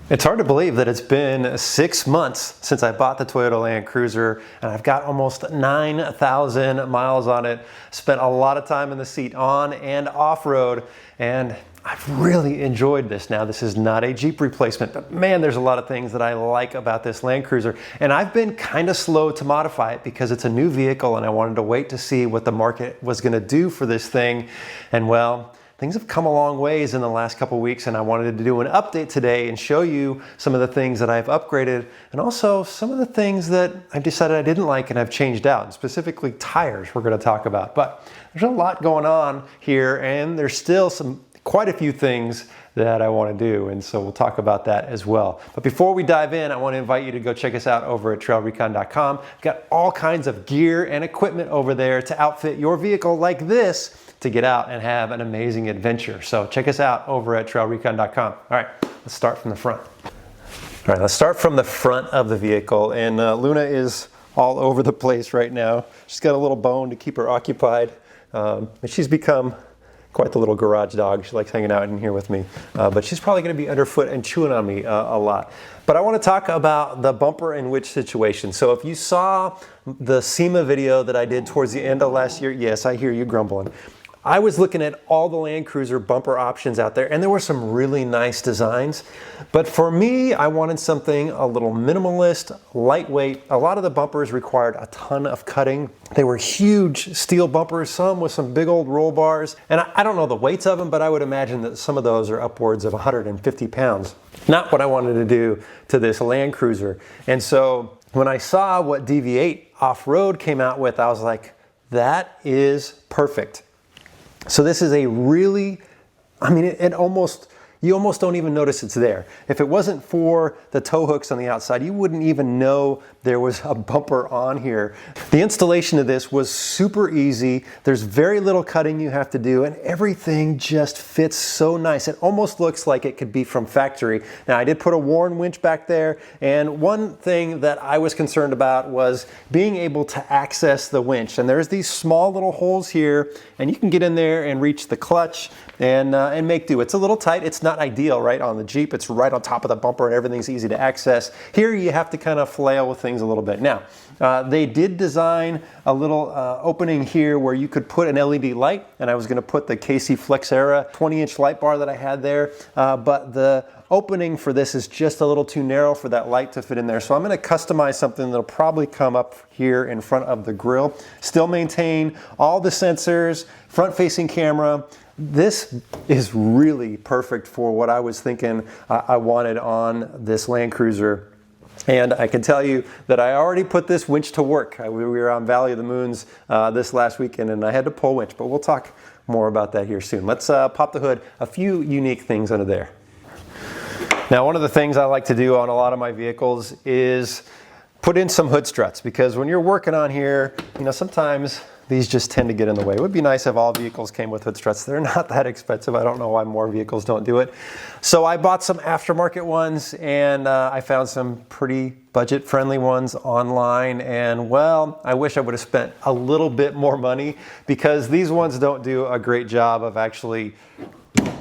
It's hard to believe that it's been 6 months since I bought the Toyota Land Cruiser, and I've got almost 9,000 miles on it. Spent a lot of time in the seat on and off-road, and I've really enjoyed this. Now, this is not a Jeep replacement, but man, there's a lot of things that I like about this Land Cruiser. And I've been kind of slow to modify it because it's a new vehicle and I wanted to wait to see what the market was gonna do for this thing. And well, things have come a long ways in the last couple weeks, and I wanted to do an update today and show you some of the things that I've upgraded and also some of the things that I've decided I didn't like and I've changed out, and specifically tires we're going to talk about. But there's a lot going on here, and there's still quite a few things that I want to do, and so we'll talk about that as well. But before we dive in, I want to invite you to go check us out over at TrailRecon.com. We've got all kinds of gear and equipment over there to outfit your vehicle like this to get out and have an amazing adventure. So check us out over at TrailRecon.com. All right, let's start from the front. All right, let's start from the front of the vehicle, and Luna is all over the place right now. She's got a little bone to keep her occupied, and she's become quite the little garage dog. She likes hanging out in here with me, but she's probably going to be underfoot and chewing on me a lot. But I want to talk about the bumper and winch situation. So if you saw the SEMA video that I did towards the end of last year, yes, I hear you grumbling. I was looking at all the Land Cruiser bumper options out there, and there were some really nice designs. But for me, I wanted something a little minimalist, lightweight. A lot of the bumpers required a ton of cutting. They were huge steel bumpers, some with some big old roll bars. And I don't know the weights of them, but I would imagine that some of those are upwards of 150 pounds. Not what I wanted to do to this Land Cruiser. And so when I saw what DV8 Off-Road came out with, I was like, that is perfect. So this is a really, I mean, you almost don't even notice it's there. If it wasn't for the tow hooks on the outside, you wouldn't even know there was a bumper on here. The installation of this was super easy. There's very little cutting you have to do, and everything just fits so nice. It almost looks like it could be from factory. Now, I did put a Warn winch back there, and one thing that I was concerned about was being able to access the winch. And there's these small little holes here, and you can get in there and reach the clutch and make do. It's a little tight. It's not ideal, right? On the Jeep, it's right on top of the bumper and everything's easy to access. Here, you have to kind of flail with things a little bit. Now, they did design a little opening here where you could put an LED light, and I was going to put the KC Flex Era 20-inch light bar that I had there, but the opening for this is just a little too narrow for that light to fit in there. So I'm going to customize something that'll probably come up here in front of the grill. Still maintain all the sensors, front-facing camera. This is really perfect for what I was thinking I wanted on this Land Cruiser. And I can tell you that I already put this winch to work. We were on Valley of the Moons this last weekend, and I had to pull winch, but we'll talk more about that here soon. Let's pop the hood. A few unique things under there. Now, one of the things I like to do on a lot of my vehicles is put in some hood struts, because when you're working on here, you know, sometimes these just tend to get in the way. It would be nice if all vehicles came with hood struts. They're not that expensive. I don't know why more vehicles don't do it. So I bought some aftermarket ones, and I found some pretty budget-friendly ones online. And well, I wish I would have spent a little bit more money, because these ones don't do a great job of actually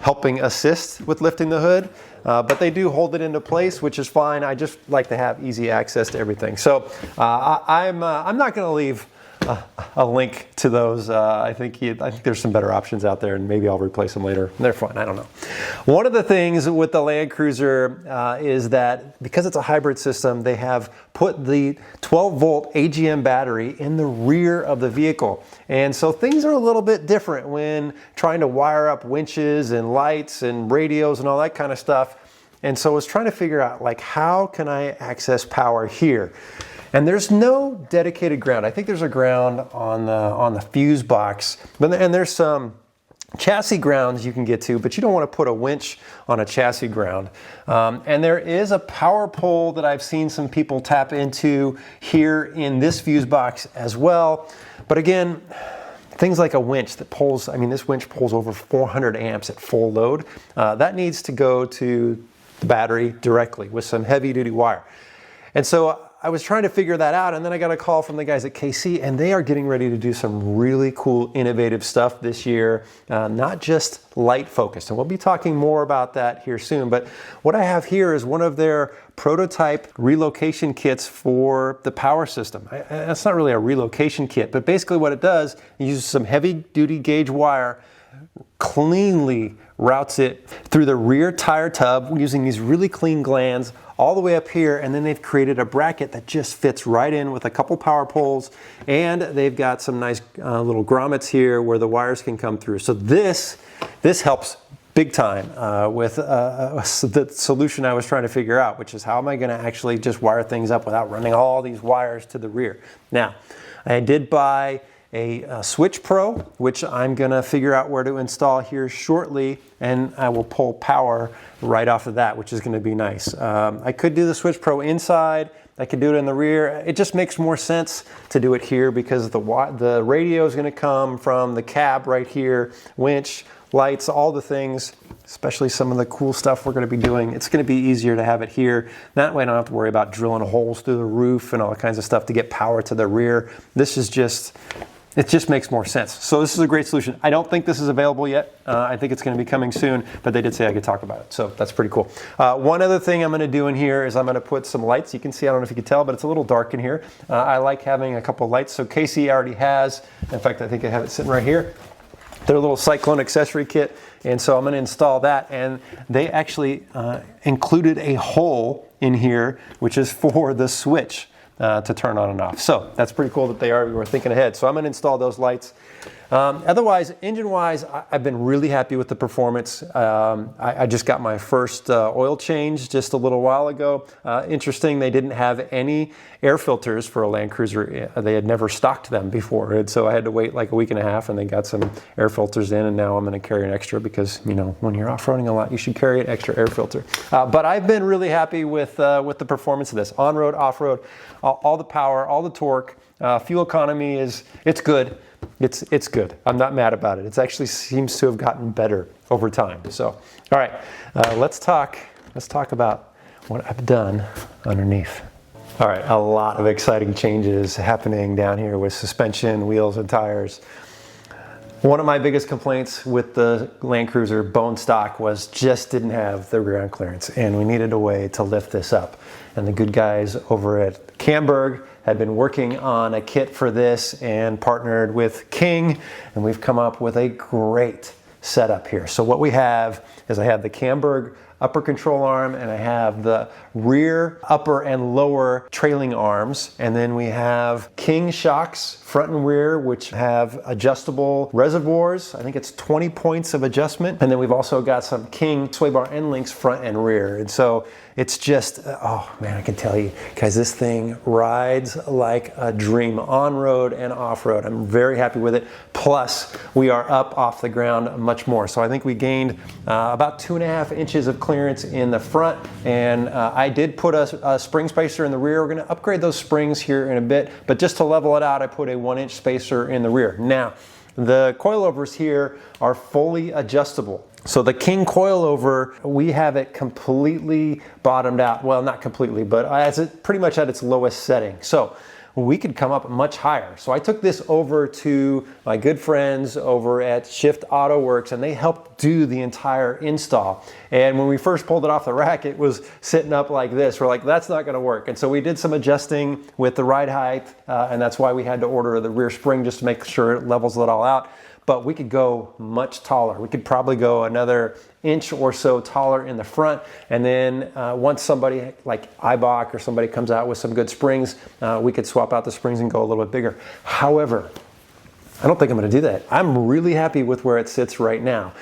helping assist with lifting the hood. But they do hold it into place, which is fine. I just like to have easy access to everything. So I'm not going to leave a link to those. I think there's some better options out there, and maybe I'll replace them later. They're fine. I don't know. One of the things with the Land Cruiser is that because it's a hybrid system, they have put the 12-volt AGM battery in the rear of the vehicle. And so things are a little bit different when trying to wire up winches and lights and radios and all that kind of stuff. And so I was trying to figure out, like, how can I access power here? And there's no dedicated ground. I think there's a ground on the fuse box, and there's some chassis grounds you can get to, but you don't want to put a winch on a chassis ground. And there is a power pole that I've seen some people tap into here in this fuse box as well. But again, things like a winch that pulls, I mean, this winch pulls over 400 amps at full load. That needs to go to the battery directly with some heavy duty wire. And so I was trying to figure that out, and then I got a call from the guys at KC, and they are getting ready to do some really cool, innovative stuff this year, not just light focused. And we'll be talking more about that here soon. But what I have here is one of their prototype relocation kits for the power system. That's not really a relocation kit, but basically what it does, it uses some heavy duty gauge wire, cleanly routes it through the rear tire tub using these really clean glands all the way up here, and then they've created a bracket that just fits right in with a couple power poles, and they've got some nice little grommets here where the wires can come through. So this helps big time with the solution I was trying to figure out, which is how am I going to actually just wire things up without running all these wires to the rear. Now, I did buy a Switch Pro, which I'm gonna figure out where to install here shortly, and I will pull power right off of that, which is gonna be nice. I could do the Switch Pro inside, I could do it in the rear. It just makes more sense to do it here because the radio is gonna come from the cab right here, winch, lights, all the things, especially some of the cool stuff we're going to be doing. It's going to be easier to have it here. That way I don't have to worry about drilling holes through the roof and all kinds of stuff to get power to the rear. This is just, it just makes more sense. So this is a great solution. I don't think this is available yet. I think it's going to be coming soon, but they did say I could talk about it. So that's pretty cool. One other thing I'm going to do in here is I'm going to put some lights. You can see, I don't know if you can tell, but it's a little dark in here. I like having a couple of lights. So Casey already has, in fact, I think I have it sitting right here, their little Cyclone accessory kit, and so I'm going to install that, and they actually included a hole in here which is for the switch to turn on and off. So that's pretty cool that they were thinking ahead. So I'm going to install those lights. Otherwise, engine-wise, I've been really happy with the performance. I just got my first oil change just a little while ago. Interesting, they didn't have any air filters for a Land Cruiser. They had never stocked them before, and so I had to wait like a week and a half, and they got some air filters in, and now I'm going to carry an extra because, you know, when you're off-roading a lot, you should carry an extra air filter. But I've been really happy with the performance of this. On-road, off-road, all the power, all the torque. Fuel economy it's good. It's good. I'm not mad about it. It actually seems to have gotten better over time. So, all right, let's talk about what I've done underneath. All right, a lot of exciting changes happening down here with suspension, wheels, and tires. One of my biggest complaints with the Land Cruiser bone stock was just didn't have the rear end clearance, and we needed a way to lift this up. And the good guys over at Camberg had been working on a kit for this and partnered with King, and we've come up with a great setup here. So what we have is I have the Camberg upper control arm, and I have the rear upper and lower trailing arms, and then we have King shocks front and rear, which have adjustable reservoirs. I think it's 20 points of adjustment, and then we've also got some King sway bar end links front and rear. And so it's just, oh man, I can tell you guys, this thing rides like a dream on road and off road. I'm very happy with it. Plus we are up off the ground much more. So I think we gained about 2.5 inches of clearance in the front, and I did put a spring spacer in the rear. We're going to upgrade those springs here in a bit, but just to level it out, I put a 1-inch spacer in the rear. Now, the coilovers here are fully adjustable. So the King coilover, we have it completely bottomed out. Well, not completely, but pretty much at its lowest setting. So we could come up much higher. So I took this over to my good friends over at Shift Auto Works, and they helped do the entire install. And when we first pulled it off the rack, it was sitting up like this. We're like, that's not gonna work. And so we did some adjusting with the ride height, and that's why we had to order the rear spring just to make sure it levels it all out. But we could go much taller. We could probably go another inch or so taller in the front, and then once somebody like Ibach or somebody comes out with some good springs, we could swap out the springs and go a little bit bigger. However, I don't think I'm going to do that. I'm really happy with where it sits right now,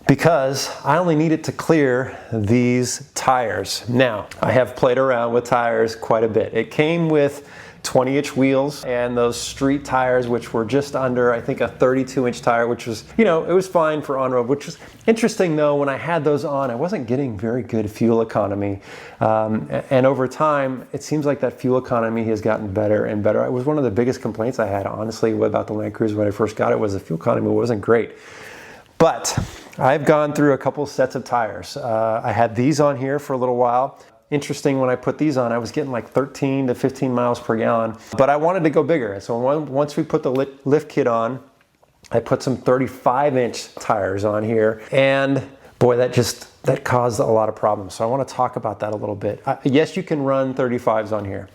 because I only need it to clear these tires. Now, I have played around with tires quite a bit. It came with 20-inch wheels and those street tires, which were just under, I think, a 32-inch tire, which was, you know, it was fine for on-road, which was interesting though. When I had those on, I wasn't getting very good fuel economy. And over time, it seems like that fuel economy has gotten better and better. It was one of the biggest complaints I had, honestly, about the Land Cruiser when I first got it, was the fuel economy wasn't great. But I've gone through a couple sets of tires. I had these on here for a little while. interesting when I put these on. I was getting like 13 to 15 miles per gallon, but I wanted to go bigger. And so once we put the lift kit on, I put some 35-inch tires on here, and boy, that caused a lot of problems. So I want to talk about that a little bit. Yes, you can run 35s on here.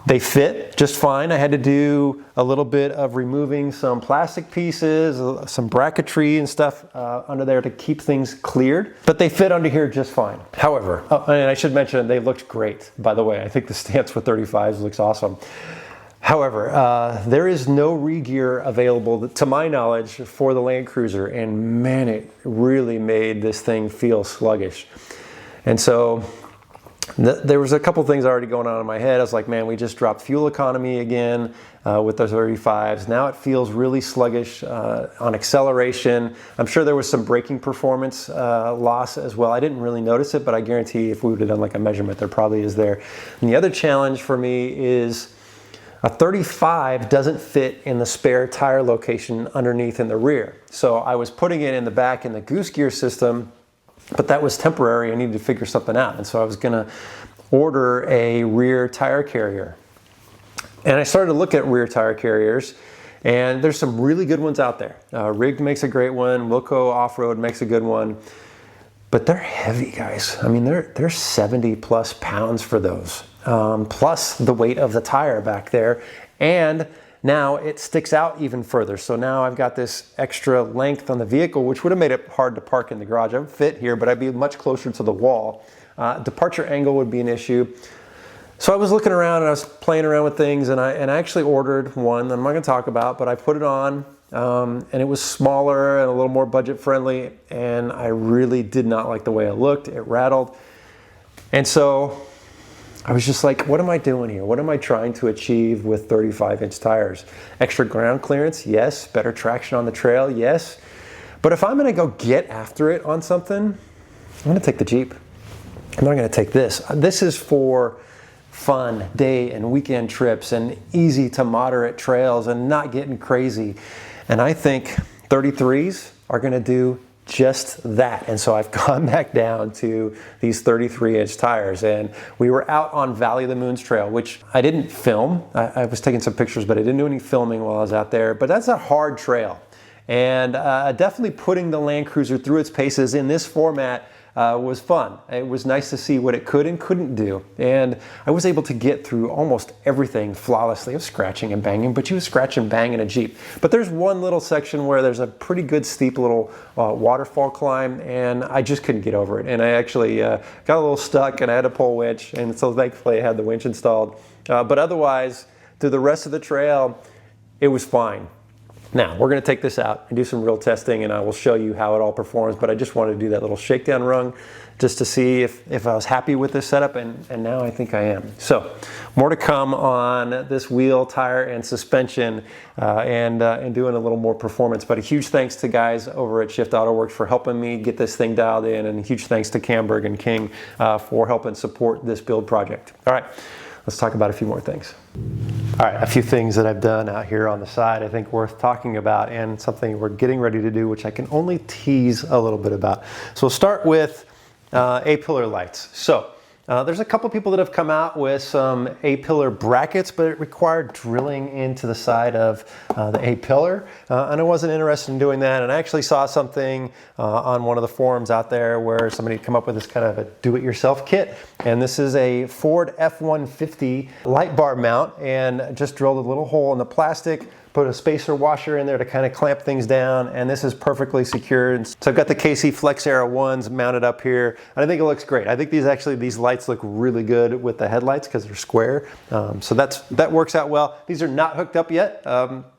They fit just fine. I had to do a little bit of removing some plastic pieces, some bracketry and stuff under there to keep things cleared, but they fit under here just fine. However, and I should mention, they looked great, by the way. I think the stance with 35s looks awesome. However, there is no re-gear available, to my knowledge, for the Land Cruiser, and man, it really made this thing feel sluggish. And so there was a couple things already going on in my head. I was like, man, we just dropped fuel economy again with the 35s. Now it feels really sluggish on acceleration. I'm sure there was some braking performance loss as well. I didn't really notice it, but I guarantee if we would have done like a measurement, there probably is there. And the other challenge for me is a 35 doesn't fit in the spare tire location underneath in the rear. So I was putting it in the back in the goose gear system, but that was temporary. I needed to figure something out. And so I was gonna order a rear tire carrier. And I started to look at rear tire carriers, and there's some really good ones out there. Rig makes a great one, Wilco Off-Road makes a good one, but they're heavy, guys. I mean, they're 70 plus pounds for those, plus the weight of the tire back there. And now it sticks out even further. So now I've got this extra length on the vehicle, which would have made it hard to park in the garage. I would fit here, but I'd be much closer to the wall. Departure angle would be an issue. So I was looking around and I was playing around with things, and I actually ordered one that I'm not gonna talk about, but I put it on, and it was smaller and a little more budget friendly, and I really did not like the way it looked. It rattled. And so I was just like, what am I doing here? What am I trying to achieve with 35-inch tires? Extra ground clearance, yes. Better traction on the trail, yes. But if I'm gonna go get after it on something, I'm gonna take the Jeep. I'm not gonna take this. This is for fun day and weekend trips and easy to moderate trails and not getting crazy. And I think 33s are gonna do just that. And so I've gone back down to these 33-inch tires, and we were out on Valley of the Moons Trail, which I didn't film. I was taking some pictures, but I didn't do any filming while I was out there. But that's a hard trail. And definitely putting the Land Cruiser through its paces in this format was fun. It was nice to see what it could and couldn't do. And I was able to get through almost everything flawlessly. I was scratching and banging, but you scratch and bang in a Jeep. But there's one little section where there's a pretty good steep little waterfall climb, and I just couldn't get over it. And I actually got a little stuck, and I had to pull a winch, and so thankfully I had the winch installed. But otherwise, through the rest of the trail, it was fine. Now, we're going to take this out and do some real testing, and I will show you how it all performs, but I just wanted to do that little shakedown run just to see if I was happy with this setup, and now I think I am. So, more to come on this wheel, tire, and suspension, and doing a little more performance. But a huge thanks to guys over at Shift Auto Works for helping me get this thing dialed in, and a huge thanks to Camberg and King for helping support this build project. All right. Let's talk about a few more things. All right, a few things that I've done out here on the side I think worth talking about, and something we're getting ready to do, which I can only tease a little bit about. So we'll start with A-pillar lights. So there's a couple people that have come out with some A-pillar brackets, but it required drilling into the side of the A-pillar, and I wasn't interested in doing that. And I actually saw something on one of the forums out there where somebody had come up with this kind of a do-it-yourself kit, and this is a Ford F-150 light bar mount, and just drilled a little hole in the plastic, put a spacer washer in there to kind of clamp things down, and this is perfectly secured. So I've got the KC Flex Aero 1s mounted up here, and I think it looks great. I think these lights look really good with the headlights because they're square. So that works out well. These are not hooked up yet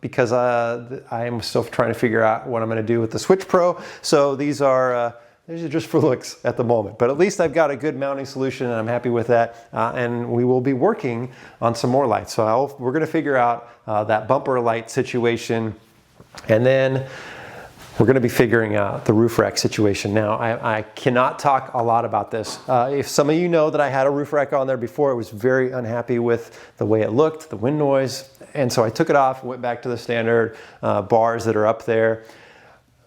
because I am still trying to figure out what I'm going to do with the Switch Pro. So these are just for looks at the moment, but at least I've got a good mounting solution, and I'm happy with that. And we will be working on some more lights. So we're going to figure out that bumper light situation, and then we're going to be figuring out the roof rack situation. Now, I cannot talk a lot about this. If some of you know that I had a roof rack on there before, I was very unhappy with the way it looked, the wind noise, and so I took it off, went back to the standard bars that are up there.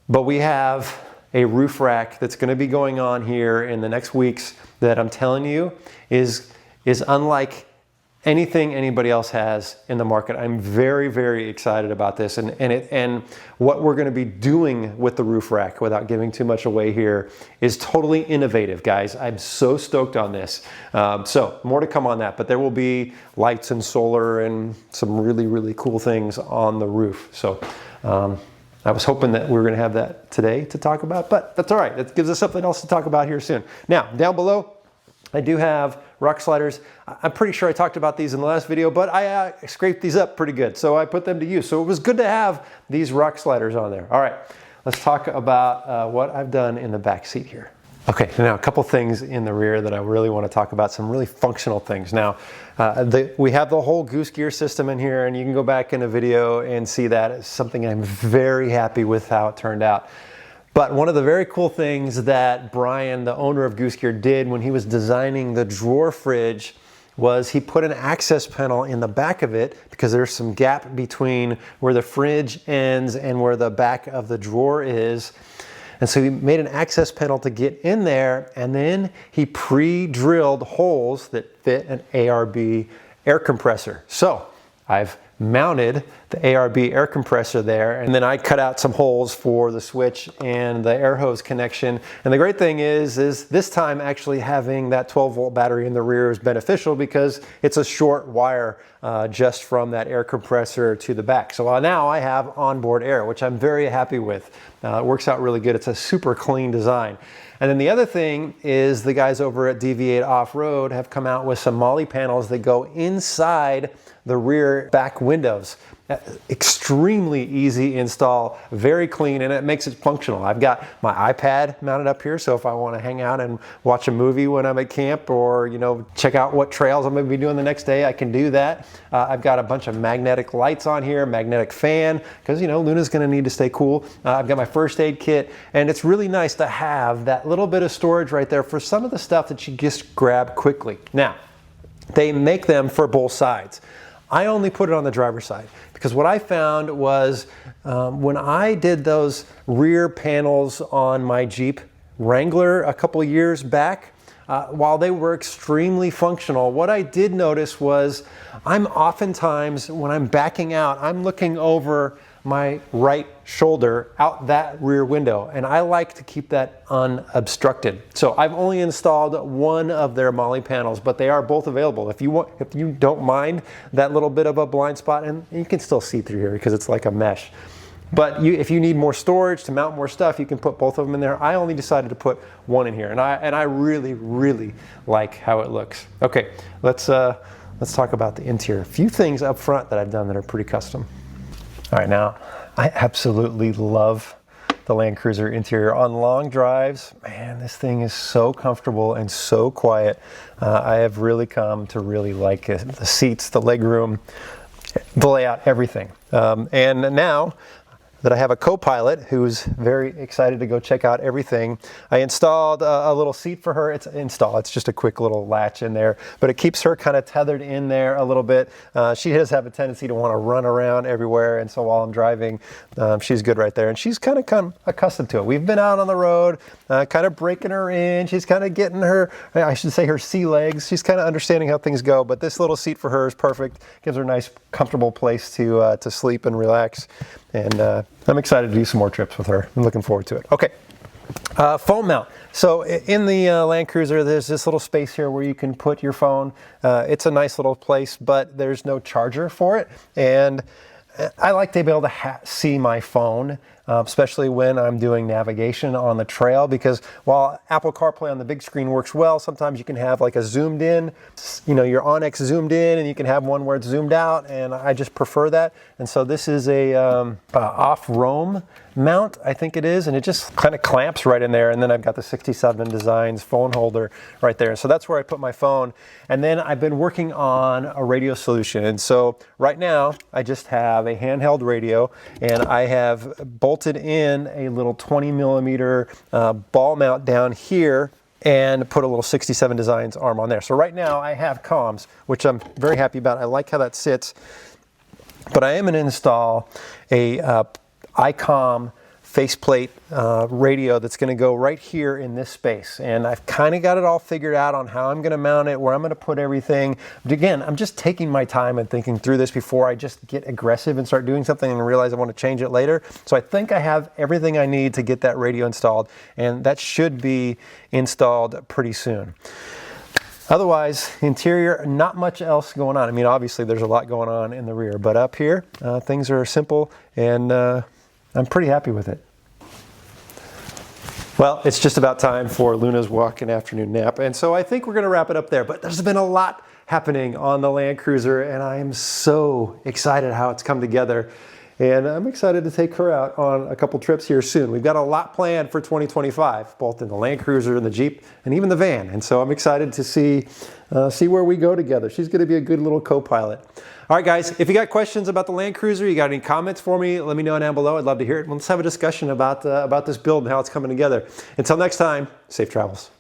But we have a roof rack that's going to be going on here in the next weeks, that I'm telling you is unlike anything anybody else has in the market. I'm very, very excited about this and what we're going to be doing with the roof rack, without giving too much away here, is totally innovative, guys. I'm so stoked on this. So more to come on that, but there will be lights and solar and some really, really cool things on the roof. So I was hoping that we were going to have that today to talk about, but that's all right. That gives us something else to talk about here soon. Now, down below, I do have rock sliders. I'm pretty sure I talked about these in the last video, but I scraped these up pretty good, so I put them to use. So it was good to have these rock sliders on there. All right, let's talk about what I've done in the back seat here. Okay, now a couple things in the rear that I really want to talk about, some really functional things. Now, we have the whole goose gear system in here, and you can go back in the video and see that. It's something I'm very happy with how it turned out. But one of the very cool things that Brian, the owner of Goose Gear, did when he was designing the drawer fridge was he put an access panel in the back of it, because there's some gap between where the fridge ends and where the back of the drawer is. And so he made an access panel to get in there, and then he pre-drilled holes that fit an ARB air compressor. So I've mounted the ARB air compressor there, and then I cut out some holes for the switch and the air hose connection. And the great thing is this time actually having that 12-volt battery in the rear is beneficial, because it's a short wire just from that air compressor to the back. So now I have onboard air, which I'm very happy with. It works out really good. It's a super clean design. And then the other thing is the guys over at Deviate Off-Road have come out with some MOLLE panels that go inside the rear back windows. Extremely easy install, very clean, and it makes it functional. I've got my iPad mounted up here, so if I want to hang out and watch a movie when I'm at camp, or check out what trails I'm going to be doing the next day, I can do that. I've got a bunch of magnetic lights on here, magnetic fan, because Luna's going to need to stay cool. I've got my first aid kit, and it's really nice to have that little bit of storage right there for some of the stuff that you just grab quickly. Now, they make them for both sides. I only put it on the driver's side, because what I found was when I did those rear panels on my Jeep Wrangler a couple years back, while they were extremely functional, what I did notice was I'm oftentimes, when I'm backing out, I'm looking over my right shoulder out that rear window, and I like to keep that unobstructed. So I've only installed one of their MOLLE panels, but they are both available. If you don't mind that little bit of a blind spot, and you can still see through here because it's like a mesh. But if you need more storage to mount more stuff, you can put both of them in there. I only decided to put one in here, and I really, really like how it looks. Okay, let's talk about the interior. A few things up front that I've done that are pretty custom. All right, now I absolutely love the Land Cruiser interior. On long drives, man, this thing is so comfortable and so quiet. I have really come to really like it. The seats, the legroom, the layout, everything. And now that I have a co-pilot who's very excited to go check out everything, I installed a little seat for her. It's just a quick little latch in there, but it keeps her kind of tethered in there a little bit. She does have a tendency to want to run around everywhere, and so while I'm driving, she's good right there, and she's kind of accustomed to it. We've been out on the road, kind of breaking her in. She's kind of getting her, I should say, her sea legs. She's kind of understanding how things go, but this little seat for her is perfect. Gives her a nice, comfortable place to sleep and relax. And I'm excited to do some more trips with her. I'm looking forward to it. Okay, phone mount. So in the Land Cruiser, there's this little space here where you can put your phone. It's a nice little place, but there's no charger for it. And I like to be able to see my phone, especially when I'm doing navigation on the trail, because while Apple CarPlay on the big screen works well, sometimes you can have like a zoomed in, your Onyx zoomed in, and you can have one where it's zoomed out, and I just prefer that. And so this is a off-roam mount, I think it is, and it just kind of clamps right in there. And then I've got the 67 Designs phone holder right there. So that's where I put my phone. And then I've been working on a radio solution. And so right now I just have a handheld radio, and I have bolted in a little 20 millimeter ball mount down here and put a little 67 Designs arm on there. So right now I have comms, which I'm very happy about. I like how that sits, but I am going to install a ICOM faceplate radio that's going to go right here in this space, and I've kind of got it all figured out on how I'm going to mount it, where I'm going to put everything. But again, I'm just taking my time and thinking through this before I just get aggressive and start doing something and realize I want to change it later. So I think I have everything I need to get that radio installed, and that should be installed pretty soon. Otherwise, interior, not much else going on. I mean, obviously there's a lot going on in the rear, but up here, things are simple, and I'm pretty happy with it. Well, it's just about time for Luna's walk and afternoon nap, and so I think we're going to wrap it up there. But there's been a lot happening on the Land Cruiser, and I am so excited how it's come together. And I'm excited to take her out on a couple trips here soon. We've got a lot planned for 2025, both in the Land Cruiser and the Jeep, and even the van. And so I'm excited to see where we go together. She's going to be a good little co-pilot. All right, guys, if you got questions about the Land Cruiser, you got any comments for me, let me know down below. I'd love to hear it. Let's have a discussion about this build and how it's coming together. Until next time, safe travels.